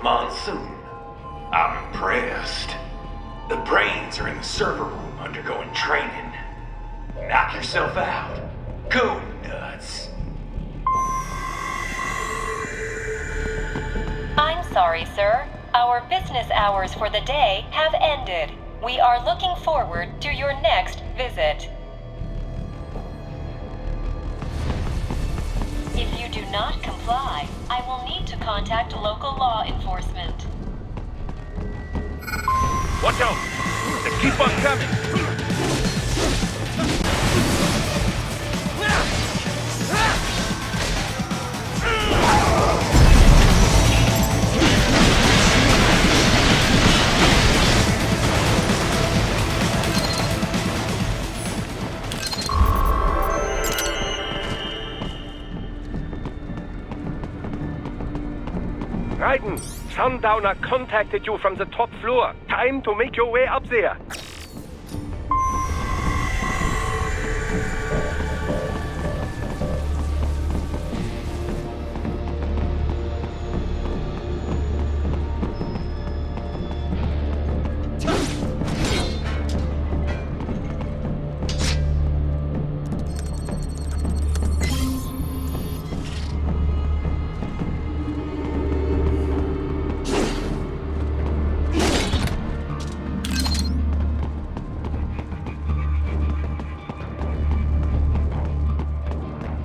Monsoon. I'm impressed. The brains are in the server room undergoing training. Knock yourself out. Go nuts. I'm sorry, sir. Our business hours for the day have ended. We are looking forward to your next visit. If you do not comply, I will need to contact local law enforcement. Watch out! They keep on coming! Raiden, Sundowner contacted you from the top floor. Time to make your way up there.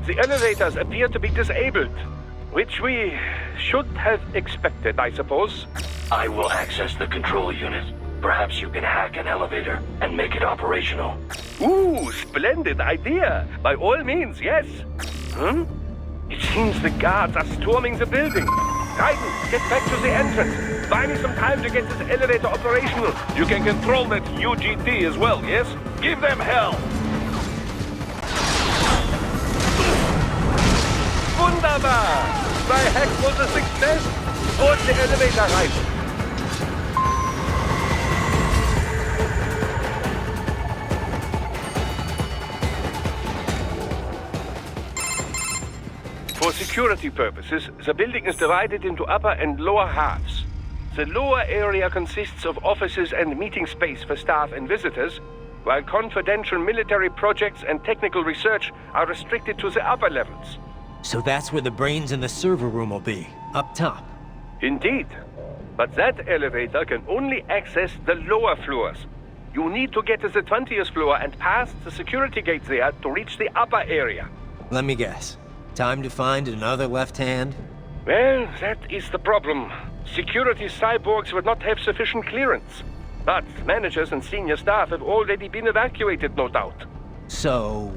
The elevators appear to be disabled, which we should have expected, I suppose. I will access the control unit. Perhaps you can hack an elevator and make it operational. Ooh, splendid idea. By all means, yes. It seems the guards are storming the building. Raiden, get back to the entrance. Buy me some time to get this elevator operational. You can control that UGT as well, yes? Give them hell! Wunderbar! My hack was a success! Und the elevator rein! For security purposes, the building is divided into upper and lower halves. The lower area consists of offices and meeting space for staff and visitors, while confidential military projects and technical research are restricted to the upper levels. So that's where the brains in the server room will be, up top. Indeed. But that elevator can only access the lower floors. You need to get to the 20th floor and pass the security gate there to reach the upper area. Let me guess. Time to find another left hand? Well, that is the problem. Security cyborgs would not have sufficient clearance. But managers and senior staff have already been evacuated, no doubt. So...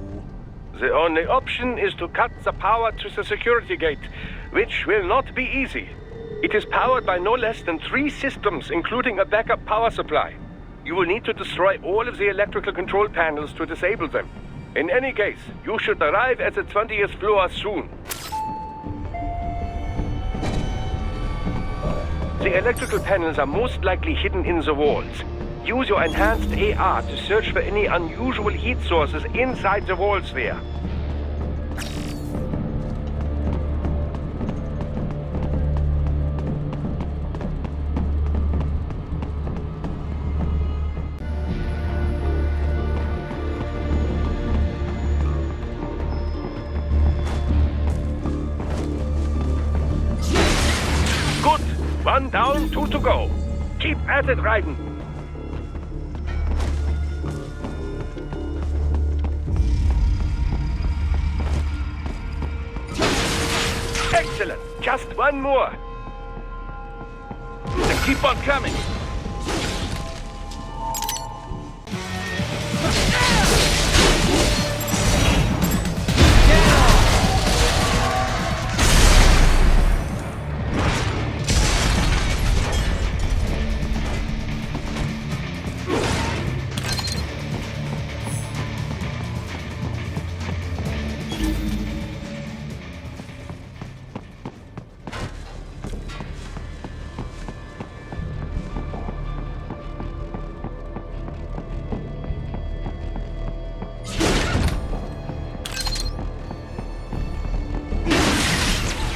The only option is to cut the power to the security gate, which will not be easy. It is powered by no less than 3 systems, including a backup power supply. You will need to destroy all of the electrical control panels to disable them. In any case, you should arrive at the 20th floor soon. The electrical panels are most likely hidden in the walls. Use your enhanced AR to search for any unusual heat sources inside the walls there. Good! 1 down, 2 to go. Keep at it, Raiden. Excellent! Just 1 more! They keep on coming!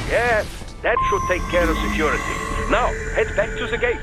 Yes, that should take care of security. Now, head back to the gate.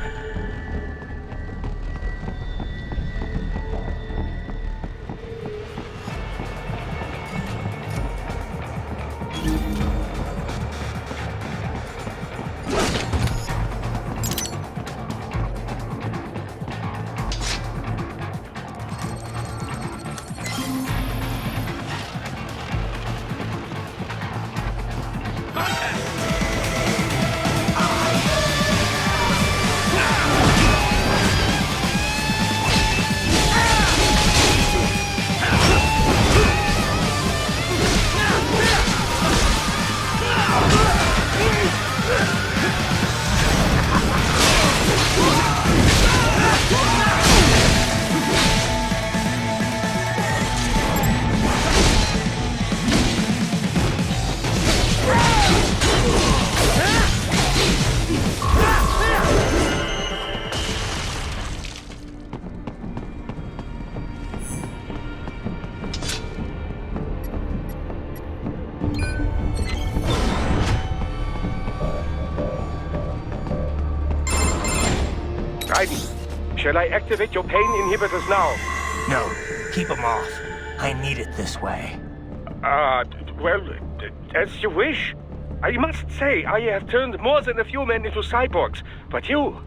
Shall I activate your pain inhibitors now? No, keep them off. I need it this way. Well, as you wish. I must say, I have turned more than a few men into cyborgs, but you...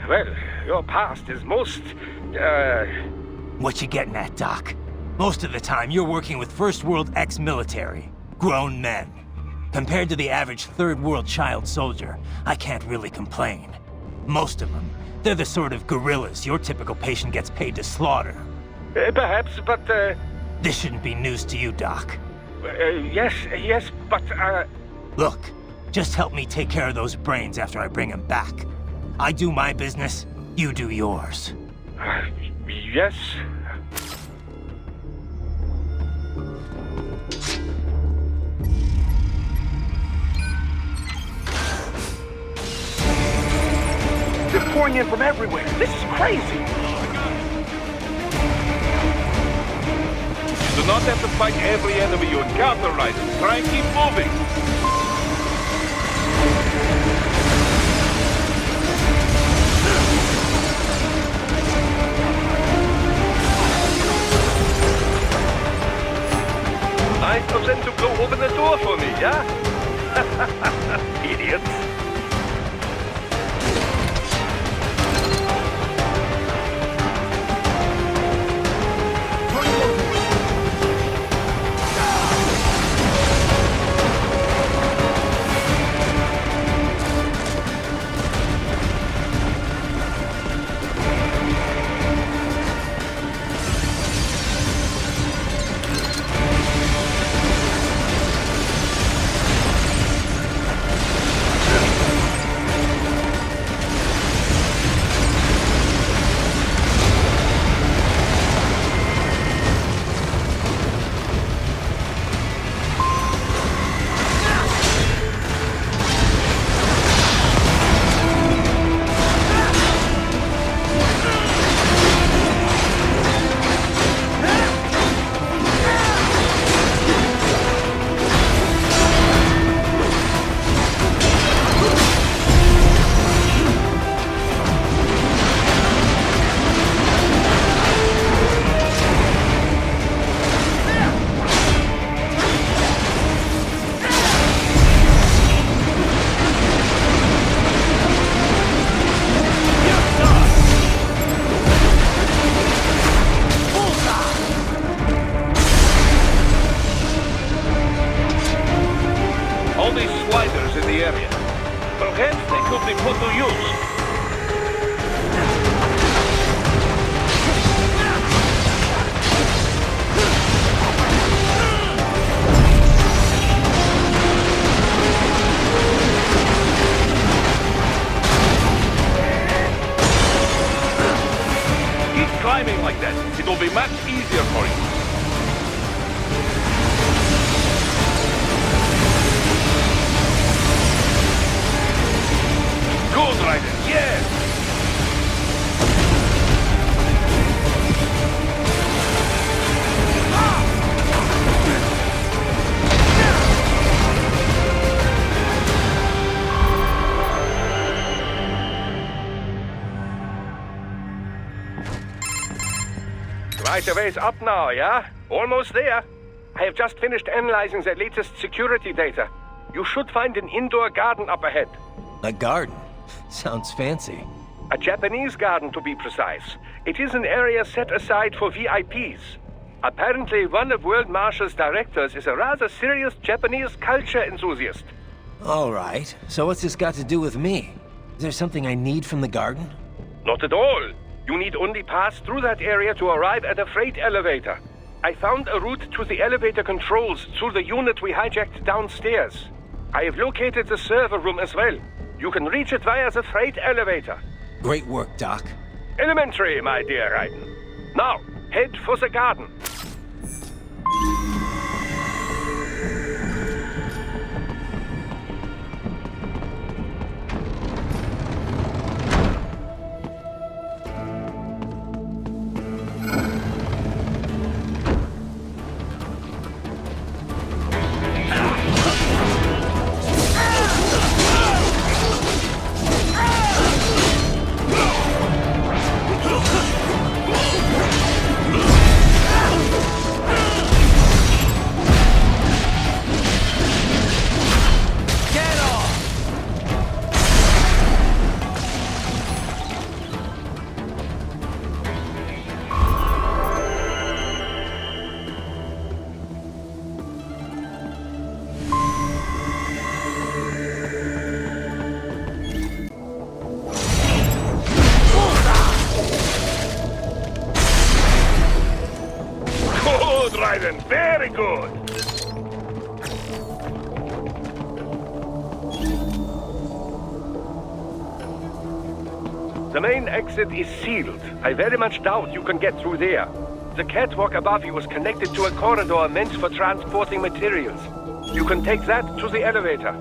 Well, your past is most, What you getting at, Doc? Most of the time, you're working with First World ex-military. Grown men. Compared to the average Third World child soldier, I can't really complain. Most of them, they're the sort of guerrillas your typical patient gets paid to slaughter. Perhaps, but, This shouldn't be news to you, Doc. yes, but, Look, just help me take care of those brains after I bring them back. I do my business, you do yours. Yes. They're pouring in from everywhere. This is crazy. You do not have to fight every enemy you encounter, Raiden. Try and keep moving. Nice of them to go open the door for me, yeah? Idiots. quite a ways up now, yeah? Almost there. I have just finished analyzing the latest security data. You should find an indoor garden up ahead. A garden? Sounds fancy. A Japanese garden, to be precise. It is an area set aside for VIPs. Apparently, one of World Marshall's directors is a rather serious Japanese culture enthusiast. All right. So what's this got to do with me? Is there something I need from the garden? Not at all. You need only pass through that area to arrive at a freight elevator. I found a route to the elevator controls through the unit we hijacked downstairs. I have located the server room as well. You can reach it via the freight elevator. Great work, Doc. Elementary, my dear Raiden. Now, head for the garden. Raiden, very good. The main exit is sealed. I very much doubt you can get through there. The catwalk above you is connected to a corridor meant for transporting materials. You can take that to the elevator.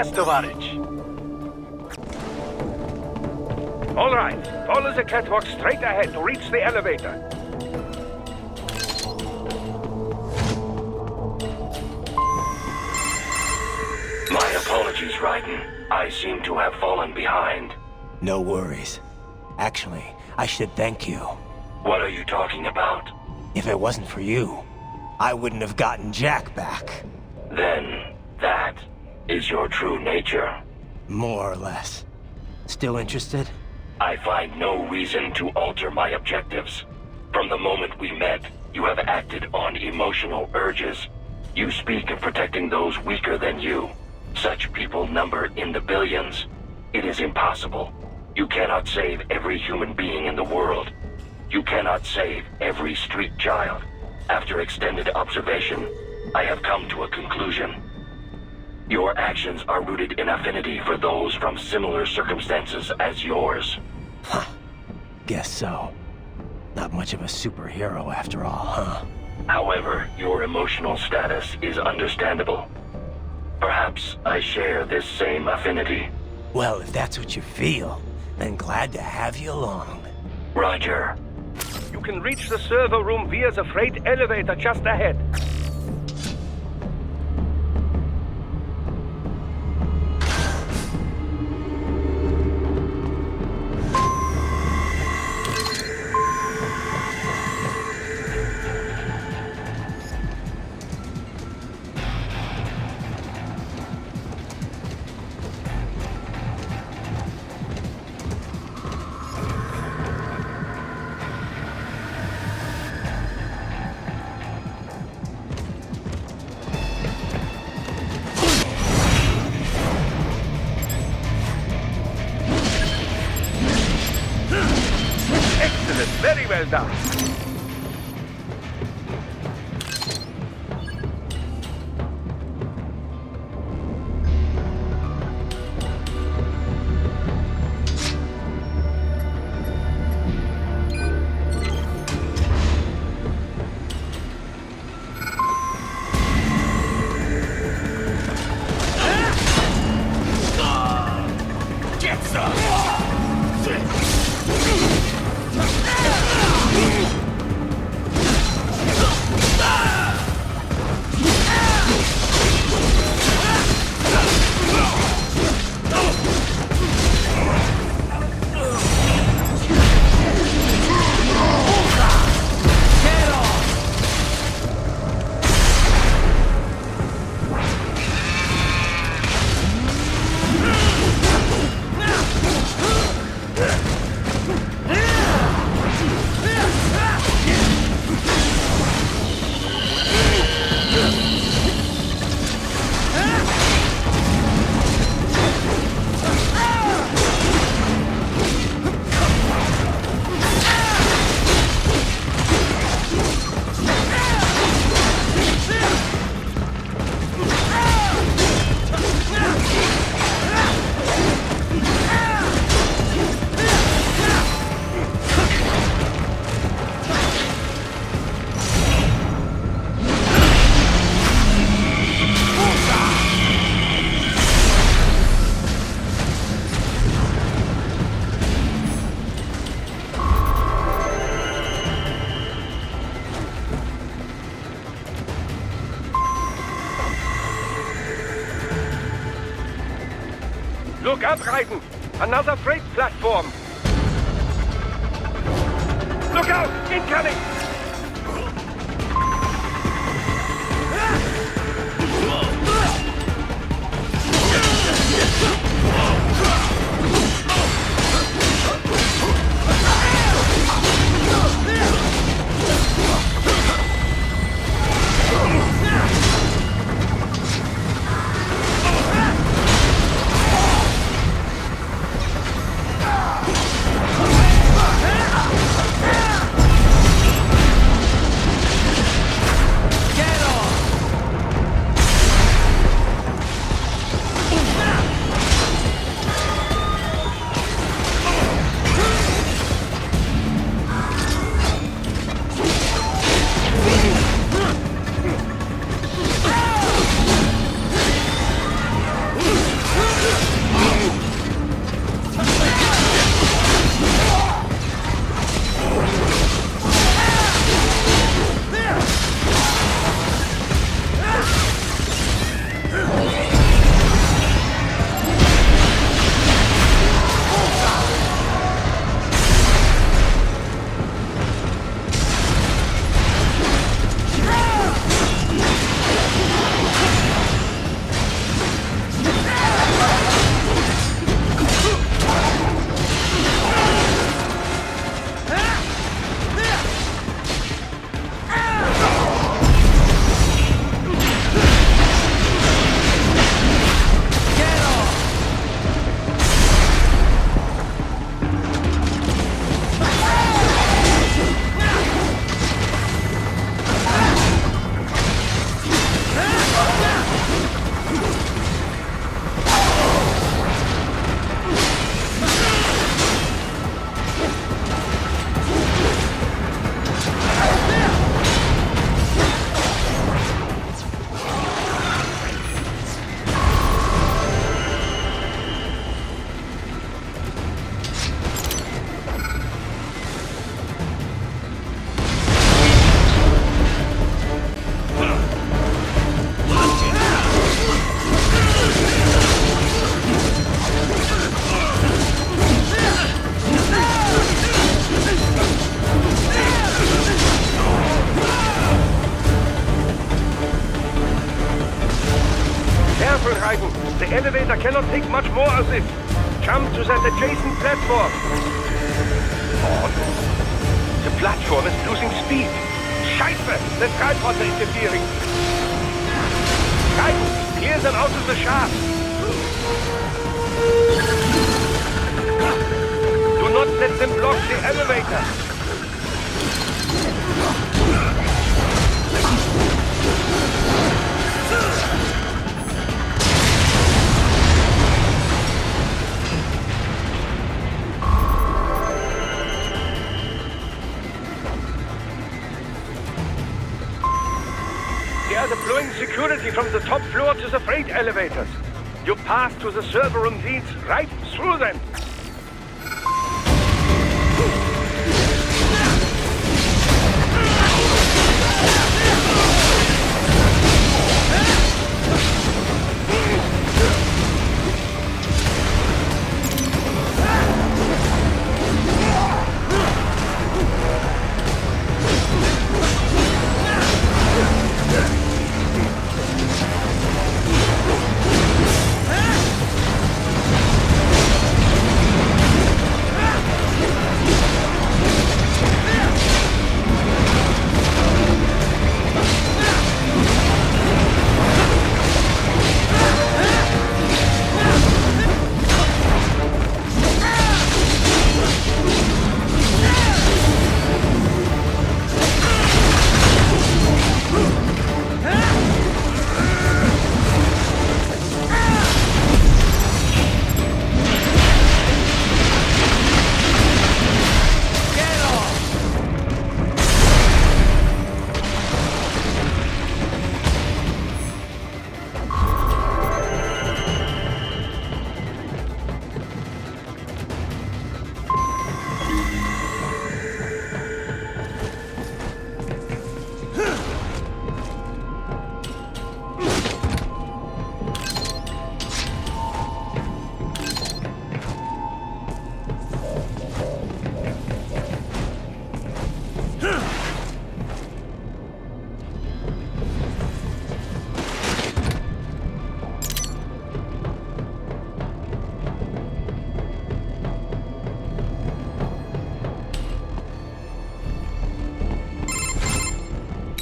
Yes, Tovarich. All right, follow the catwalk straight ahead to reach the elevator. My apologies, Raiden. I seem to have fallen behind. No worries. Actually, I should thank you. What are you talking about? If it wasn't for you, I wouldn't have gotten Jack back. Then, that is your true nature. More or less. Still interested? I find no reason to alter my objectives. From the moment we met, you have acted on emotional urges. You speak of protecting those weaker than you. Such people number in the billions. It is impossible. You cannot save every human being in the world. You cannot save every street child. After extended observation, I have come to a conclusion. Your actions are rooted in affinity for those from similar circumstances as yours. Huh. Guess so. Not much of a superhero after all, huh? However, your emotional status is understandable. Perhaps I share this same affinity. Well, if that's what you feel, then glad to have you along. Roger. You can reach the server room via the freight elevator just ahead. Very well done. Look out, Raiden! Another freight platform! Look out! Incoming! The elevator cannot take much more of this. Jump to that adjacent platform. On. The platform is losing speed. Scheiße! The tripods are interfering. Raiden, clear them out of the shaft. Do not let them block the elevator. security from the top floor to the freight elevators. Your path to the server room leads right through them.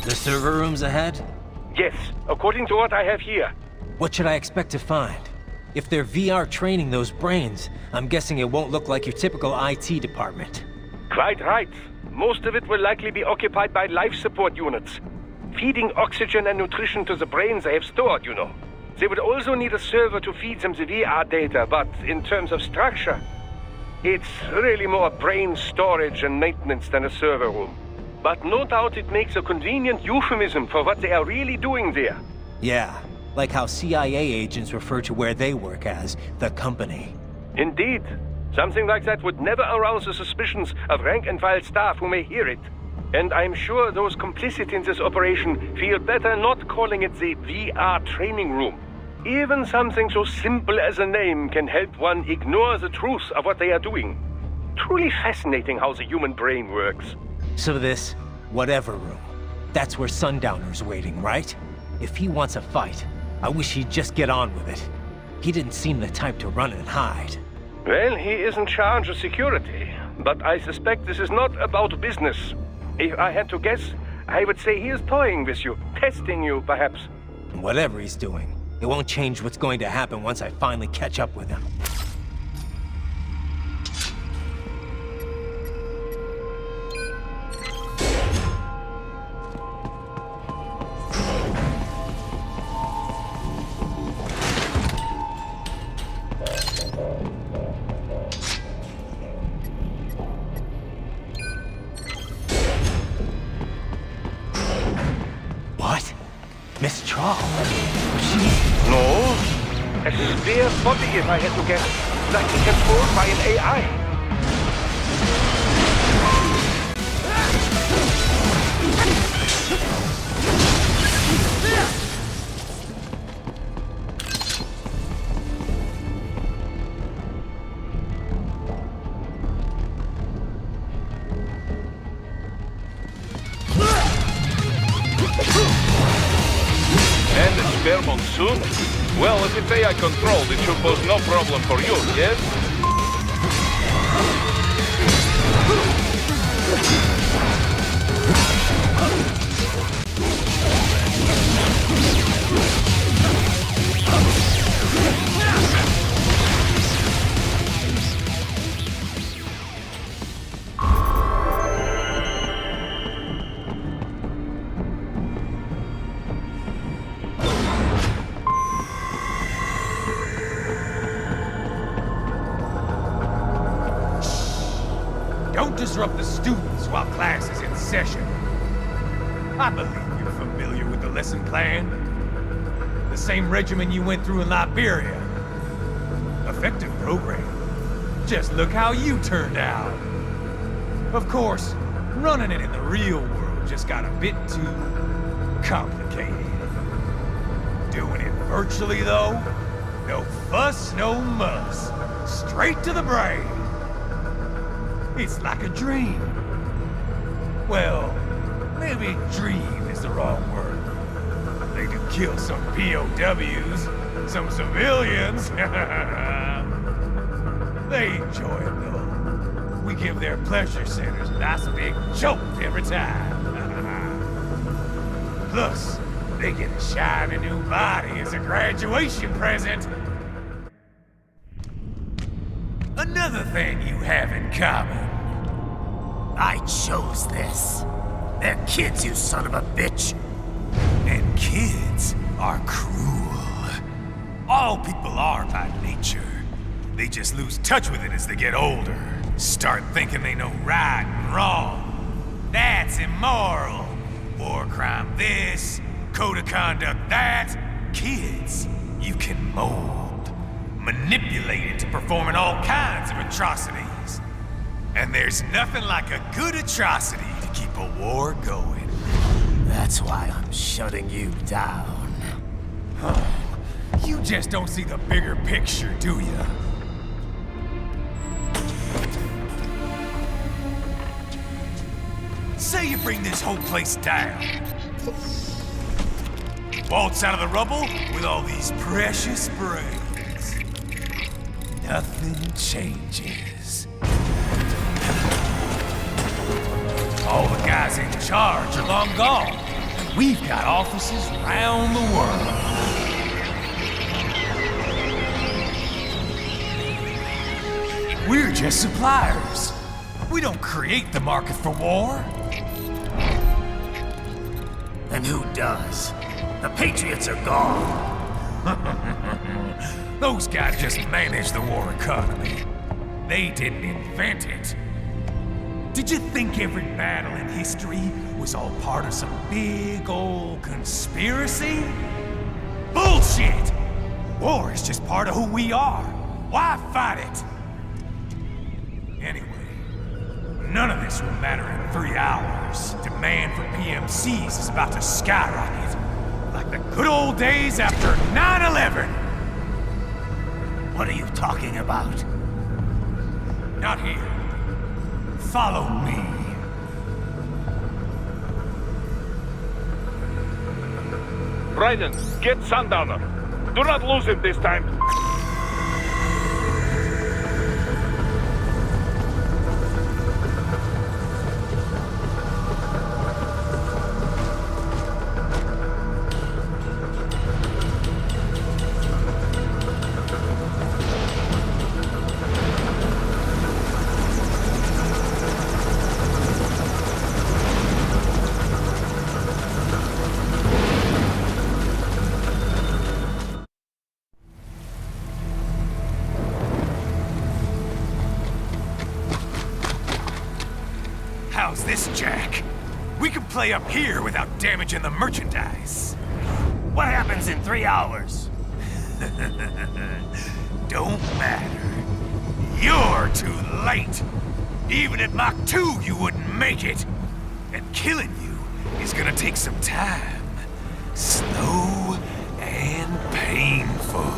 The server room's ahead? Yes, according to what I have here. What should I expect to find? If they're VR training those brains, I'm guessing it won't look like your typical IT department. Quite right. Most of it will likely be occupied by life support units. Feeding oxygen and nutrition to the brains they have stored, you know. They would also need a server to feed them the VR data, but in terms of structure, it's really more brain storage and maintenance than a server room. But no doubt it makes a convenient euphemism for what they are really doing there. Yeah, like how CIA agents refer to where they work as the company. Indeed. Something like that would never arouse the suspicions of rank-and-file staff who may hear it. And I'm sure those complicit in this operation feel better not calling it the VR training room. Even something so simple as a name can help one ignore the truth of what they are doing. Truly fascinating how the human brain works. So this, whatever room, that's where Sundowner's waiting, right? If he wants a fight, I wish he'd just get on with it. He didn't seem the type to run and hide. Well, he is in charge of security, but I suspect this is not about business. If I had to guess, I would say he is toying with you, testing you, perhaps. Whatever he's doing, it won't change what's going to happen once I finally catch up with him. What? Miss Trawl? She... No. A spare body, if I had to guess. Likely controlled by an AI. And a spare monsoon? Well, if it's AI controlled, it should pose no problem for you, yes? Don't disrupt the students while class is in session. I believe you're familiar with the lesson plan. the same regimen you went through in Liberia. Effective program. Just look how you turned out. Of course, running it in the real world just got a bit too complicated. Doing it virtually, though, no fuss, no muss. Straight to the brain. It's like a dream. Well, maybe dream is the wrong word. They do kill some POWs, some civilians. They enjoy it, though. We give their pleasure centers a nice big jolt every time. Plus, they get a shiny new body as a graduation present. Another thing you have in common. I chose this. They're kids, you son of a bitch. And kids are cruel. All people are by nature. They just lose touch with it as they get older. Start thinking they know right and wrong. That's immoral. War crime this, code of conduct that. Kids, you can mold, manipulate into performing all kinds of atrocities. And there's nothing like a good atrocity to keep a war going. That's why I'm shutting you down. You just don't see the bigger picture, do you? Say you bring this whole place down. Waltz out of the rubble with all these precious brains. Nothing changes. All the guys in charge are long gone. We've got offices around the world. We're just suppliers. We don't create the market for war. And who does? The Patriots are gone. Those guys just manage the war economy. They didn't invent it. Did you think every battle in history was all part of some big old conspiracy? Bullshit! War is just part of who we are. Why fight it? Anyway, none of this will matter in 3 hours. Demand for PMCs is about to skyrocket. Like the good old days after 9/11. What are you talking about? Not here. Follow me. Raiden, get Sundowner. Do not lose him this time. How's this, Jack? We can play up here without damaging the merchandise. What happens in 3 hours? Don't matter. You're too late. Even at Mach 2, you wouldn't make it. And killing you is gonna take some time. Slow and painful.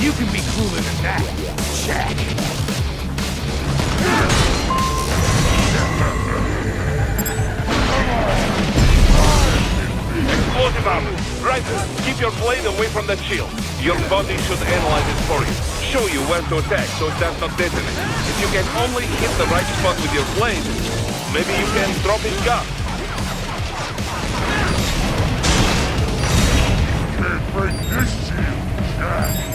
You can be cooler than that, Jack. Explosive armor. Right, keep your blade away from that shield. Your body should analyze it for you. show you where to attack so it does not detonate. If you can only hit the right spot with your blade, maybe you can drop his gun. Can't break this shield, Jack.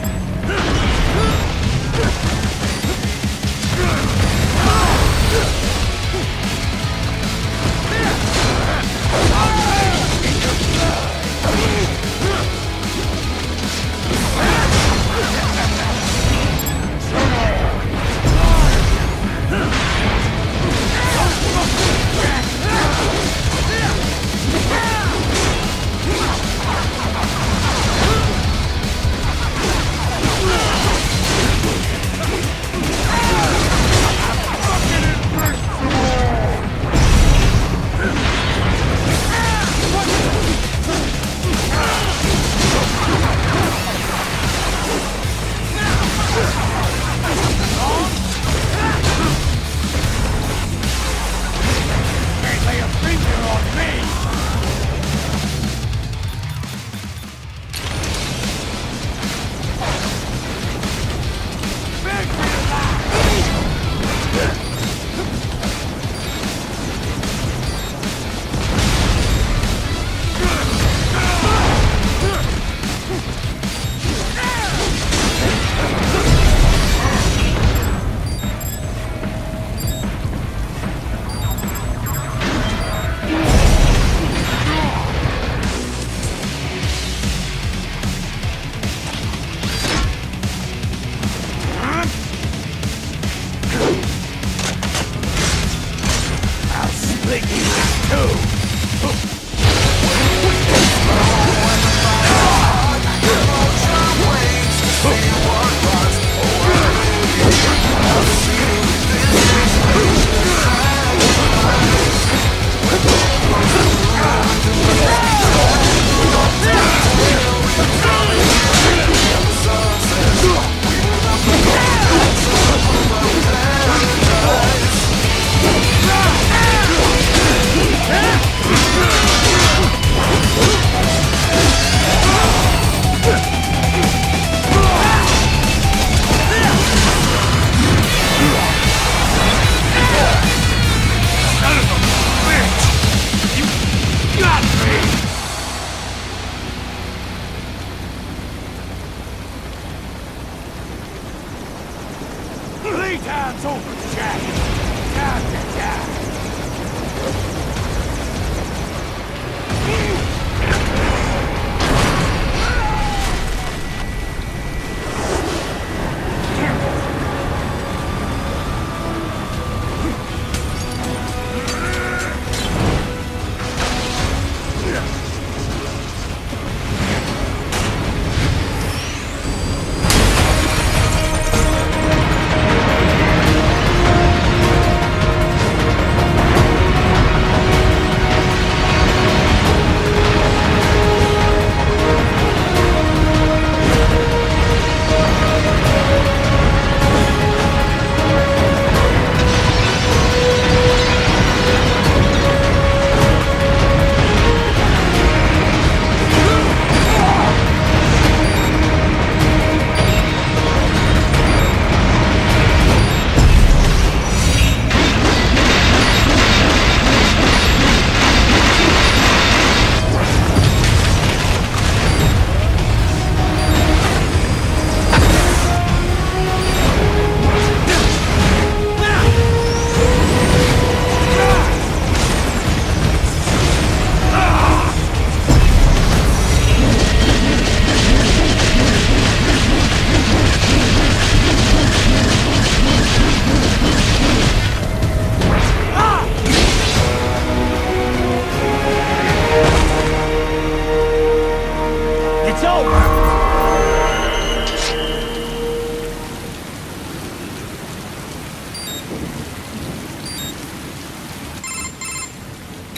Playtime's over, Jack. Time to die.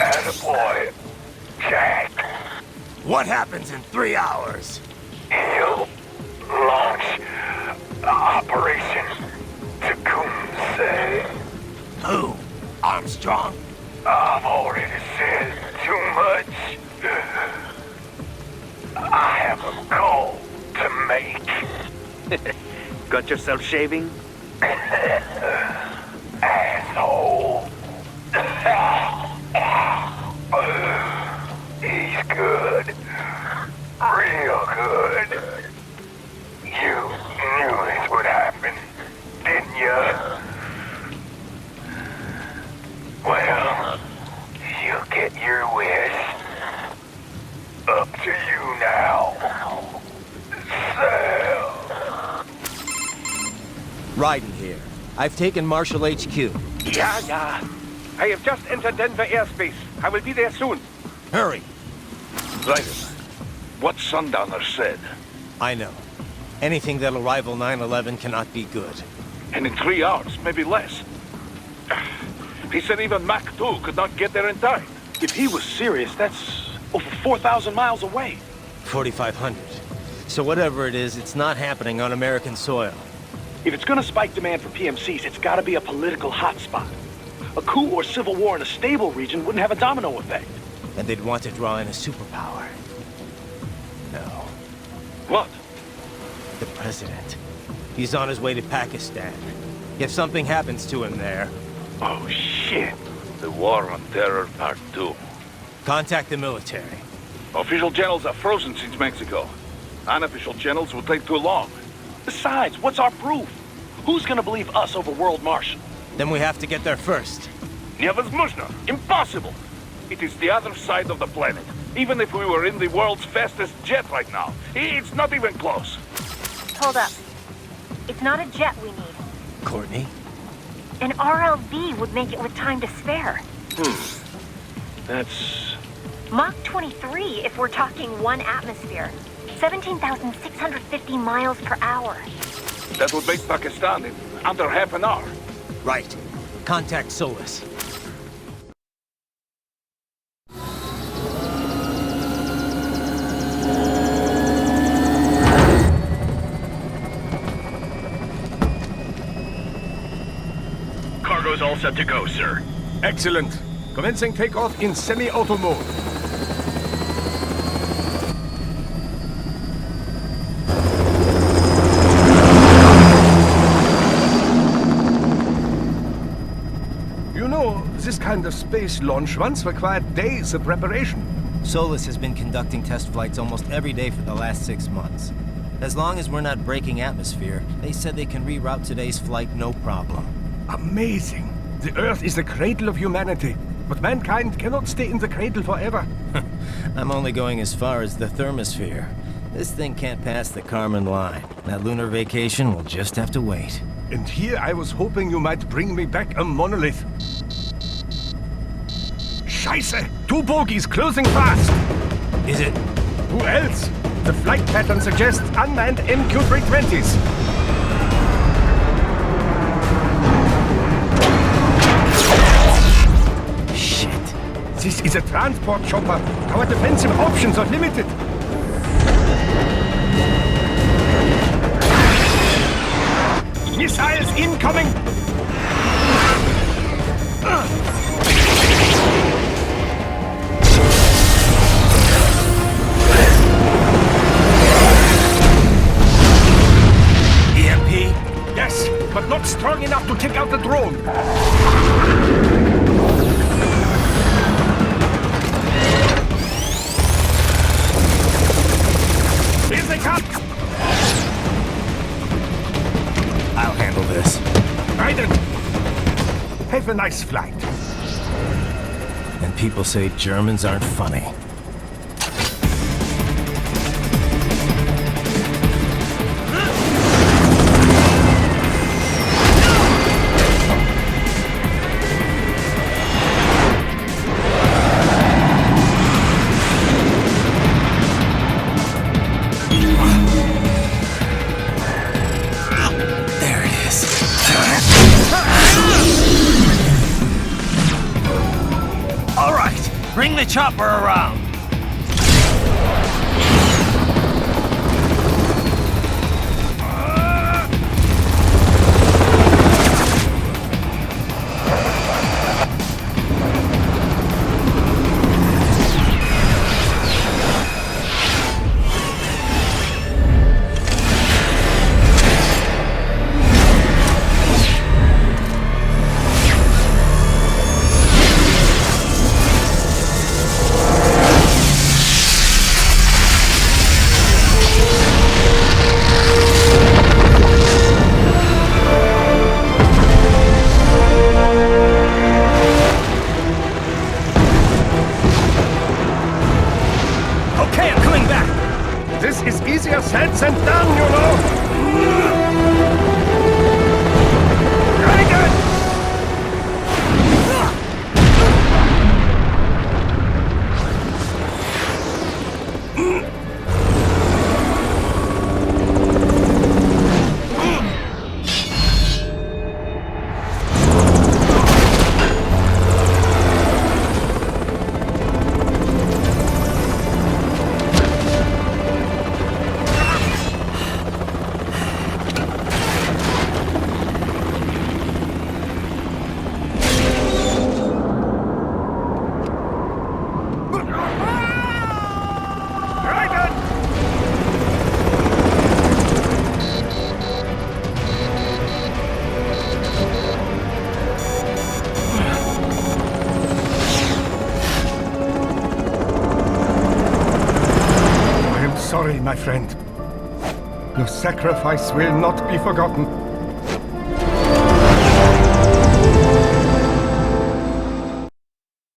Attaboy, Jack. What happens in 3 hours? He'll launch Operation Tecumseh. Who? Armstrong? I've already said too much. I have a call to make. Got yourself shaving? Asshole. He's good. Real good. You knew this would happen, didn't you? Well, you'll get your wish. Up to you now. Sell. Raiden here. I've taken Marshall HQ. Yeah. I have just entered Denver airspace. I will be there soon. Hurry. Raiden, what Sundowner said. I know. Anything that'll rival 9/11 cannot be good. And in 3 hours, maybe less. He said even Mach 2 could not get there in time. If he was serious, that's over 4,000 miles away. 4,500. So whatever it is, it's not happening on American soil. If it's gonna spike demand for PMCs, it's gotta be a political hotspot. A coup or civil war in a stable region wouldn't have a domino effect. And they'd want to draw in a superpower. No. What? The president. He's on his way to Pakistan. If something happens to him there... Oh, shit. The War on Terror Part 2. Contact the military. Official channels are frozen since Mexico. Unofficial channels will take too long. Besides, what's our proof? Who's gonna believe us over World Marshal? Then we have to get there first. Невозможно. Impossible. It is the other side of the planet. Even if we were in the world's fastest jet right now, it's not even close. Hold up. It's not a jet we need. Courtney? An RLV would make it with time to spare. That's... Mach 23 if we're talking 1 atmosphere. 17,650 miles per hour. That would make Pakistan in under half an hour. Right. Contact Solus. Cargo's all set to go, sir. Excellent. Commencing takeoff in semi-auto mode. You know, this kind of space launch once required days of preparation. Solus has been conducting test flights almost every day for the last 6 months. As long as we're not breaking atmosphere, they said they can reroute today's flight no problem. Amazing. The Earth is the cradle of humanity, but mankind cannot stay in the cradle forever. I'm only going as far as the thermosphere. This thing can't pass the Kármán line. That lunar vacation will just have to wait. And here I was hoping you might bring me back a monolith. Scheiße! 2 bogies closing fast! Is it? Who else? The flight pattern suggests unmanned MQ-320s. Shit. This is a transport chopper. Our defensive options are limited. Missiles incoming! EMP? Yes, but not strong enough to take out the drone. Here they come! I'll handle this. Raiden! Have a nice flight. And people say Germans aren't funny. There it is. All right, bring the chopper around. easier said than done, you know. Sorry, my friend. Your sacrifice will not be forgotten.